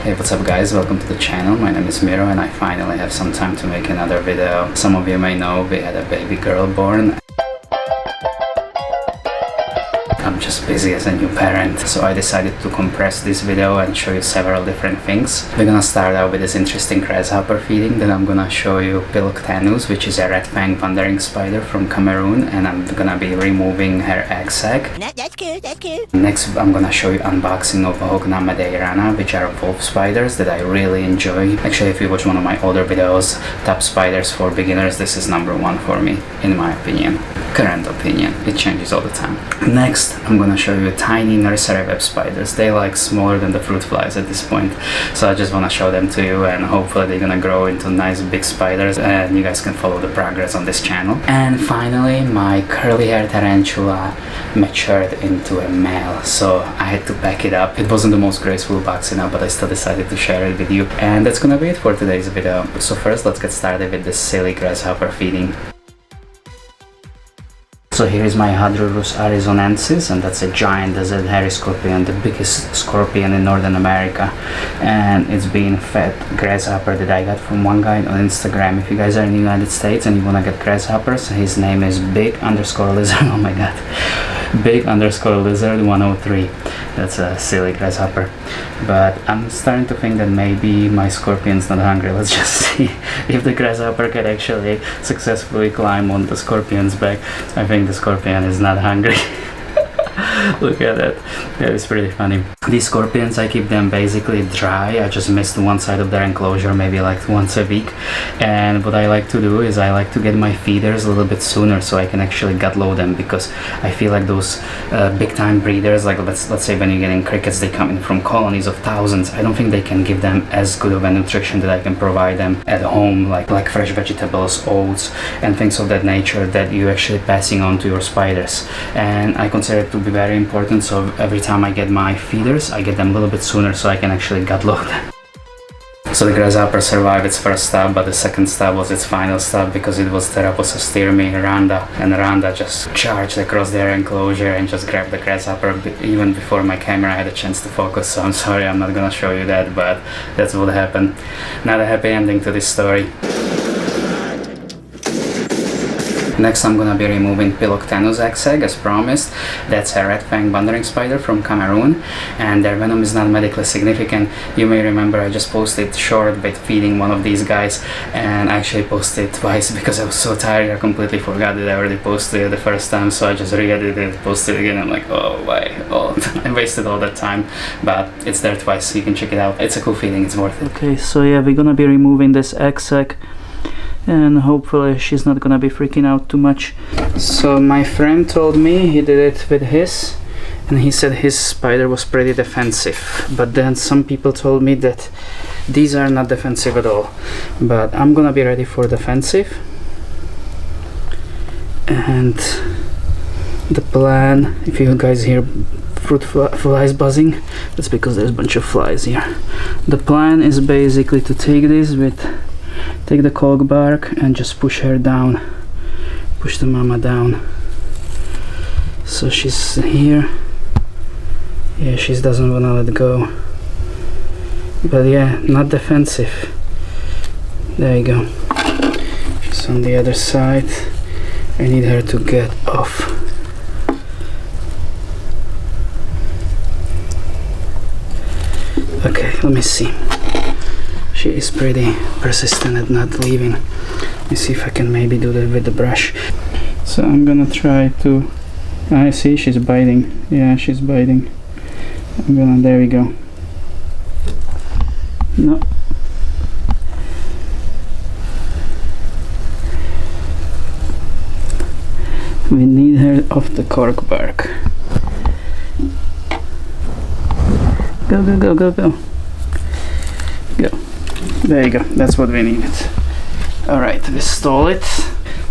Hey, what's up guys, welcome to the channel. My name is Miro and I finally have some time to make another video. Some of you may know we had a baby girl born. I'm just busy as a new parent, so I decided to compress this video and show you several different things. We're gonna start out with this interesting grasshopper feeding, then I'm gonna show you Piloctenus, which is a red fang wandering spider from Cameroon, and I'm gonna be removing her egg sac. That's good, that's good. Next, I'm gonna show you unboxing of Hogna madeirana, which are wolf spiders that I really enjoy. Actually, if you watch one of my older videos, top spiders for beginners, this is number one for me, in my opinion. Current opinion, it changes all the time. Next, I'm gonna show you tiny nursery web spiders. They like smaller than the fruit flies at this point, so I just wanna show them to you, and hopefully they're gonna grow into nice big spiders and you guys can follow the progress on this channel. And finally, my curly hair tarantula matured into a male, so I had to pack it up. It wasn't the most graceful boxing up, but I still decided to share it with you, and that's gonna be it for today's video. So first, let's get started with this silly grasshopper feeding. So here is my Hadrurus arizonensis, and that's a giant desert hairy scorpion, the biggest scorpion in Northern America, and it's being fed grasshopper that I got from one guy on Instagram. If you guys are in the United States and you wanna get grasshoppers, his name is big_lizard, oh my god, big_lizard 103. That's a silly grasshopper, but I'm starting to think that maybe my scorpion's not hungry. Let's just see if the grasshopper can actually successfully climb on the scorpion's back. I think the scorpion is not hungry. Look at that. That is pretty funny. These scorpions, I keep them basically dry. I just mist one side of their enclosure maybe like once a week, and what I like to do is I like to get my feeders a little bit sooner so I can actually gut load them, because I feel like those big time breeders, like let's say when you're getting crickets, they come in from colonies of thousands. I don't think they can give them as good of a nutrition that I can provide them at home, like fresh vegetables, oats and things of that nature that you're actually passing on to your spiders, and I consider it to be very important. So every time I get my feeders, I get them a little bit sooner so I can actually gut load them. So the grasshopper survived its first stab, but the second stab was its final stab, because it was Theraposa styrmi Randa, and Randa just charged across their enclosure and just grabbed the grasshopper even before my camera had a chance to focus. So I'm sorry, I'm not gonna show you that, but that's what happened. Not a happy ending to this story. Next, I'm gonna be removing Piloctenus egg sac as promised. That's a red fang wandering spider from Cameroon, and their venom is not medically significant. You may remember I just posted short with feeding one of these guys, and I actually posted twice because I was so tired I completely forgot that I already posted it the first time, so I just re-edited it, posted it again. I'm like, oh why, oh, I wasted all that time, but it's there twice, so you can check it out. It's a cool feeling, it's worth it. Okay, so yeah, we're gonna be removing this egg sac, and hopefully she's not gonna be freaking out too much. So my friend told me he did it with his, and he said his spider was pretty defensive, but then some people told me that these are not defensive at all, but I'm gonna be ready for defensive. And the plan, if you guys hear fruit flies buzzing, that's because there's a bunch of flies here. The plan is basically to take the cork bark and just push her down, push the mama down. So she's here. Yeah, she doesn't want to let go, but yeah, not defensive. There you go. She's on the other side. I need her to get off. Okay, let me see. She is pretty persistent at not leaving. Let me see if I can maybe do that with the brush. So I'm gonna try to... I see she's biting. Yeah, she's biting. I'm gonna... there we go. No. We need her off the cork bark. Go, go, go, go, go. Go. There you go, that's what we needed. Alright, we stole it.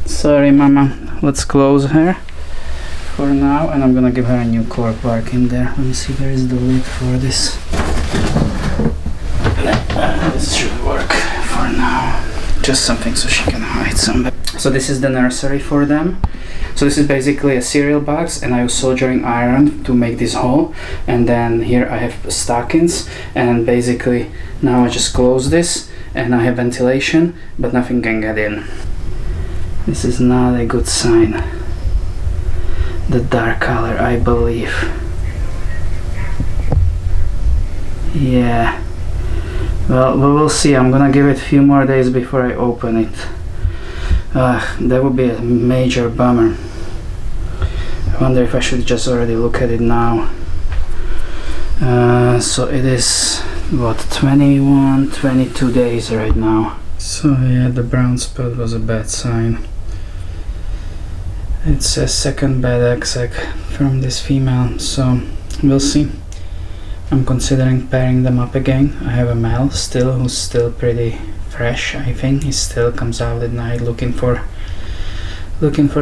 Sorry mama, let's close her for now, and I'm gonna give her a new cork bark in there. Let me see, where is the lid for this? This should work for now. just something so she can hide some. So this is the nursery for them. So this is basically a cereal box, and I use soldering iron to make this hole. And then here I have stockings, and basically now I just close this and I have ventilation, but nothing can get in. This is not a good sign. The dark color, I believe. Yeah. Well, we will see. I'm gonna give it a few more days before I open it. That would be a major bummer. I wonder if I should just already look at it now. So it is, what, 21, 22 days right now. So yeah, the brown spot was a bad sign. It's a second bad egg from this female, so we'll see. I'm considering pairing them up again. I have a male still who's still pretty fresh. I think he still comes out at night looking for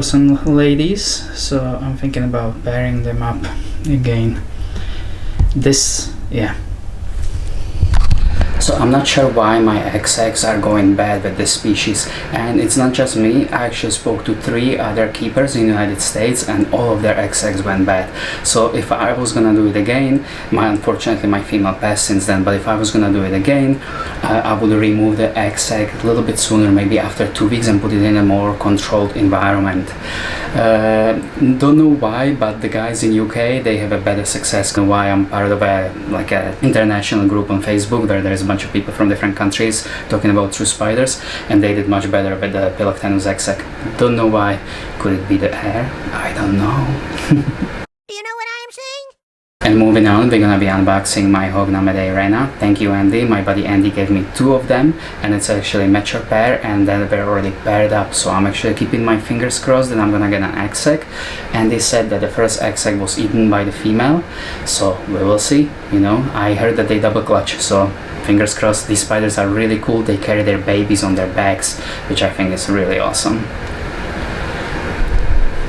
some ladies, so I'm thinking about pairing them up again. Yeah. So I'm not sure why my eggs are going bad with this species, and it's not just me. I actually spoke to 3 other keepers in the United States, and all of their eggs went bad. So if I was gonna do it again, unfortunately my female passed since then, but if I was gonna do it again, I would remove the egg sac a little bit sooner, maybe after 2 weeks, and put it in a more controlled environment. Don't know why, but the guys in UK, they have a better success than why I'm part of a international group on Facebook where there's a bunch of people from different countries talking about true spiders, and they did much better with the Piloctenus egg. Don't know why. Could it be the air? I don't know. You know what I'm saying? And moving on, we're gonna be unboxing my Hogna Madeirena. Thank you, Andy. My buddy Andy gave me 2 of them, and it's actually a mature pair, and then they're already paired up. So I'm actually keeping my fingers crossed that I'm gonna get an egg sac. Andy said that the first egg sac was eaten by the female, so we will see. You know, I heard that they double clutch, so fingers crossed. These spiders are really cool. They carry their babies on their backs, which I think is really awesome.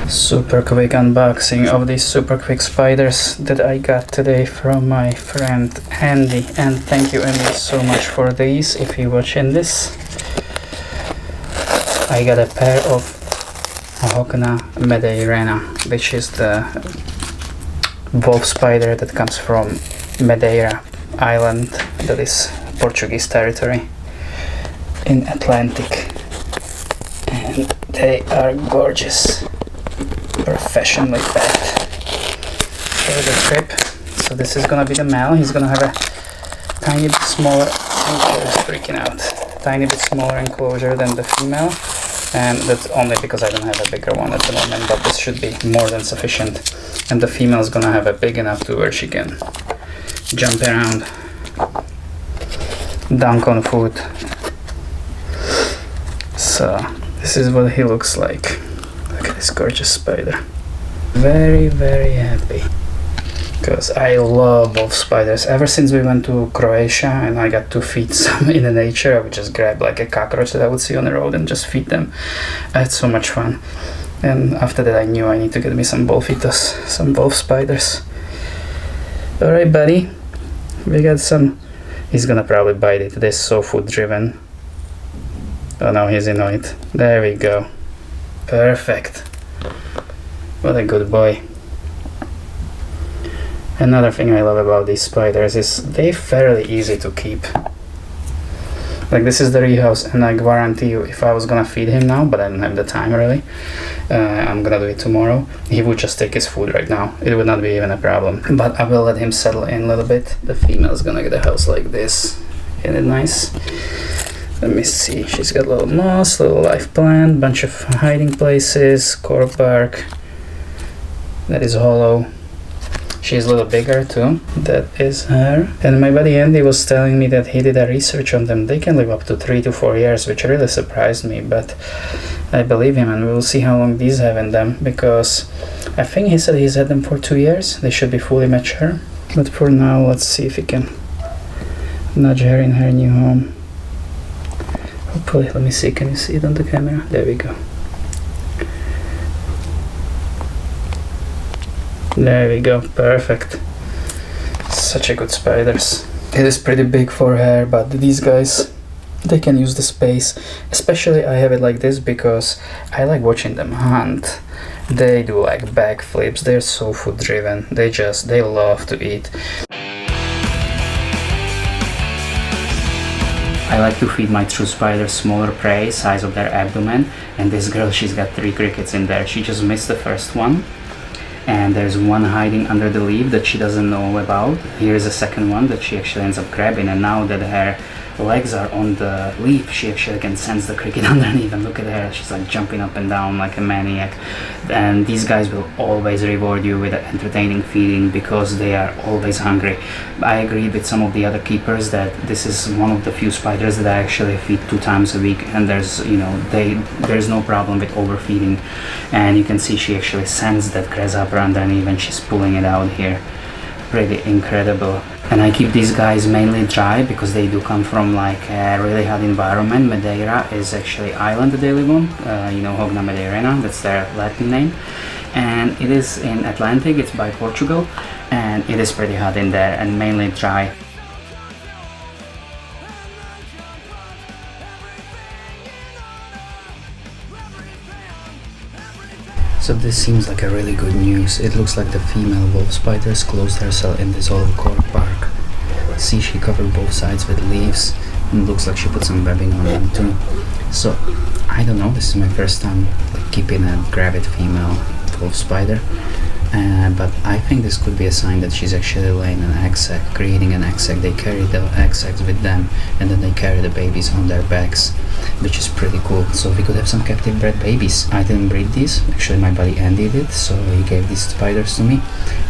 Super quick unboxing of these super quick spiders that I got today from my friend Andy, and thank you, Andy, so much for these. If you're watching this, I got a pair of Hogna Madeirena, which is the wolf spider that comes from Madeira Island, that is Portuguese territory in Atlantic, and they are gorgeous, professionally packed for the trip. So this is gonna be the male. He's gonna have a tiny bit smaller freaking out, tiny bit smaller enclosure than the female, and that's only because I don't have a bigger one at the moment, but this should be more than sufficient. And the female is gonna have a big enough to where she can jump around, dunk on food. So this is what he looks like. Look at this gorgeous spider. Very, very happy, because I love wolf spiders. Ever since we went to Croatia and I got to feed some in the nature, I would just grab like a cockroach that I would see on the road and just feed them. I had so much fun. And after that I knew I need to get me some wolfitos, some wolf spiders. Alright, buddy. We got some. He's gonna probably bite it. They're so food driven. Oh no, he's annoyed. There we go. Perfect. What a good boy. Another thing I love about these spiders is they're fairly easy to keep. Like, this is the rehouse, and I guarantee you, if I was gonna feed him now, but I don't have the time really, I'm gonna do it tomorrow, he would just take his food right now. It would not be even a problem. But I will let him settle in a little bit. The female's gonna get a house like this. Isn't it nice? Let me see. She's got a little moss, little life plant, bunch of hiding places, cork bark that is hollow. She's a little bigger too. That is her. And my buddy Andy was telling me that he did a research on them. They can live up to 3 to 4 years, which really surprised me, but I believe him, and we will see how long these have in them, because I think he said he's had them for 2 years. They should be fully mature. But for now, let's see if we can nudge her in her new home. Hopefully, let me see, can you see it on the camera? There we go. There we go, perfect. Such a good spiders. It is pretty big for her, but these guys they can use the space. Especially I have it like this because I like watching them hunt. They do like backflips. They're so food driven. They love to eat. I like to feed my true spiders smaller prey, size of their abdomen, and this girl, she's got 3 crickets in there. She just missed the first one, and there's one hiding under the leaf that she doesn't know about. Here's a second one that she actually ends up grabbing, and now that her legs are on the leaf, she actually can sense the cricket underneath, and look at her, she's like jumping up and down like a maniac. And these guys will always reward you with entertaining feeding because they are always hungry. I agree with some of the other keepers that this is one of the few spiders that I actually feed 2 times a week, and there's no problem with overfeeding. And you can see she actually sensed that grasshopper underneath and she's pulling it out here. Pretty incredible. And I keep these guys mainly dry because they do come from like a really hot environment. Madeira is actually island that they live on, Hogna Madeirena, that's their Latin name. And it is in Atlantic, it's by Portugal, and it is pretty hot in there and mainly dry. So this seems like a really good news. It looks like the female wolf spiders closed herself in this olive cork bark. See, she covered both sides with leaves, and it looks like she put some webbing on them too. So I don't know, this is my first time like keeping a gravid female wolf spider, but I think this could be a sign that she's actually laying an egg sac, creating an egg sac. They carry the egg sacs with them, and then they carry the babies on their backs, which is pretty cool. So we could have some captive bred babies. I didn't breed these, actually my buddy Andy did, so he gave these spiders to me,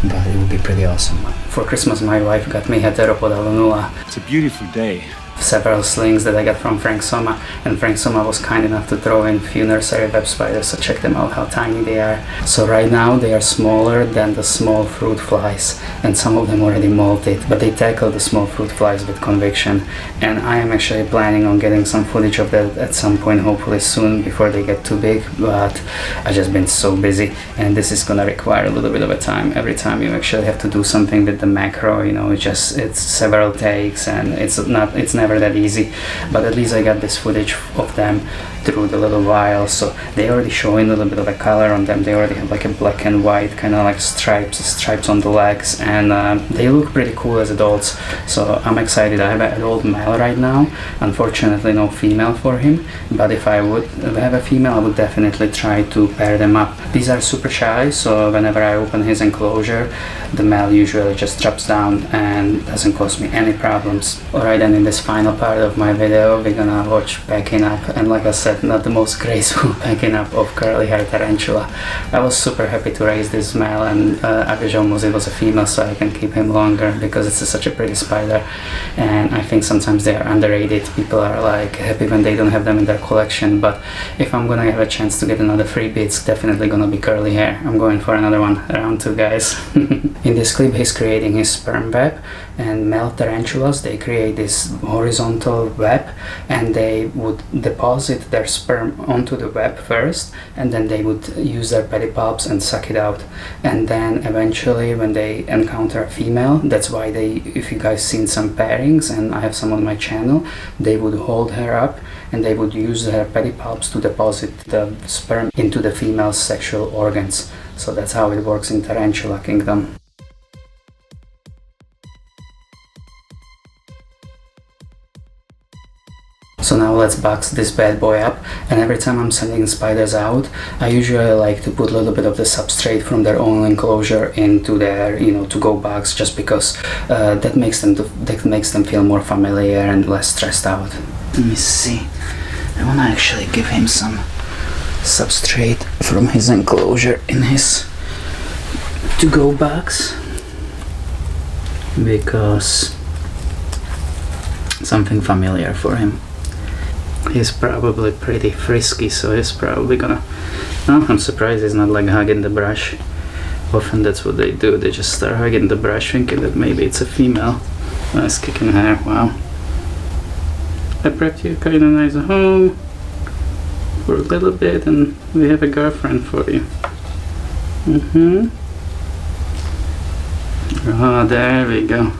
but it would be pretty awesome. For Christmas my wife got me Heteropoda lunula. It's a beautiful day. Several slings that I got from Frank Soma, and Frank Soma was kind enough to throw in a few nursery web spiders, so check them out how tiny they are. So right now they are smaller than the small fruit flies, and some of them already molted, but they tackle the small fruit flies with conviction, and I am actually planning on getting some footage of that at some point, hopefully soon, before they get too big, but I've just been so busy, and this is gonna require a little bit of a time. Every time you actually have to do something with the macro, it's several takes, and it's never that easy, but at least I got this footage of them through the little while, so they already showing a little bit of a color on them. They already have like a black and white kind of like stripes on the legs, and they look pretty cool as adults, so I'm excited. I have an adult male right now, unfortunately no female for him, but if I would have a female I would definitely try to pair them up. These are super shy, so whenever I open his enclosure the male usually just drops down and doesn't cause me any problems. Alright, then in this final part of my video we're gonna watch packing up, and like I said, not the most graceful packing up of curly hair tarantula. I was super happy to raise this male, and Agajon it was a female, so I can keep him longer because it's such a pretty spider, and I think sometimes they are underrated. People are like happy when they don't have them in their collection, but if I'm gonna have a chance to get another freebie, it's definitely gonna be curly hair. I'm going for another one, round 2 guys. In this clip he's creating his sperm web, and male tarantulas, they create this horizontal web, and they would deposit their sperm onto the web first, and then they would use their pedipalps and suck it out, and then eventually when they encounter a female, that's why if you guys seen some pairings, and I have some on my channel, they would hold her up and they would use their pedipalps to deposit the sperm into the female's sexual organs. So that's how it works in Tarantula Kingdom. So now let's box this bad boy up, and every time I'm sending spiders out, I usually like to put a little bit of the substrate from their own enclosure into their, to-go box, just because that makes them feel more familiar and less stressed out. Let me see. I want to actually give him some substrate from his enclosure in his to-go box, because something familiar for him. He's probably pretty frisky, so he's probably gonna... Oh, I'm surprised he's not like hugging the brush. Often that's what they do, they just start hugging the brush thinking that maybe it's a female. Nice kicking hair, wow. I prepped you kind of nice home for a little bit, and we have a girlfriend for you. Oh, there we go.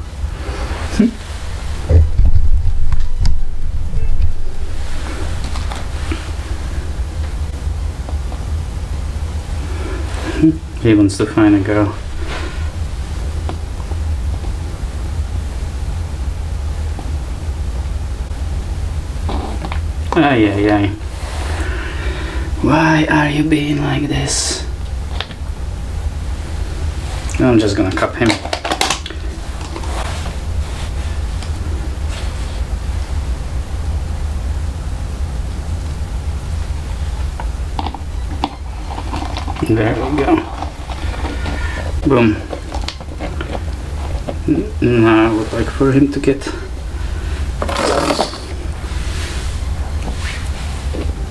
He wants to find a girl. Ay, ay, ay. Why are you being like this? I'm just gonna cup him. There we go. Boom. Now I would like for him to get...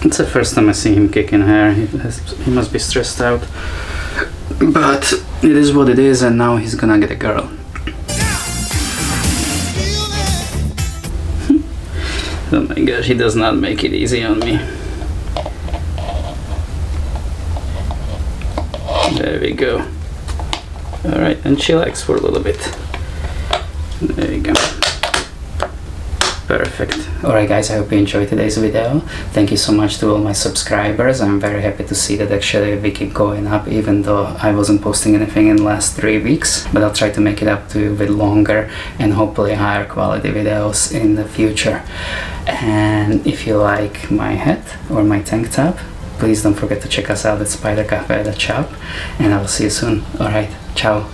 It's the first time I see him kicking hair. He must be stressed out. But it is what it is, and now he's gonna get a girl. Oh my gosh, he does not make it easy on me. There we go. Alright, and chillax for a little bit. There you go. Perfect. Alright guys, I hope you enjoyed today's video. Thank you so much to all my subscribers. I'm very happy to see that actually we keep going up, even though I wasn't posting anything in the last 3 weeks. But I'll try to make it up to you with longer and hopefully higher quality videos in the future. And if you like my hat or my tank top, please don't forget to check us out at Spider Cafe at the shop. And I will see you soon. Alright, ciao.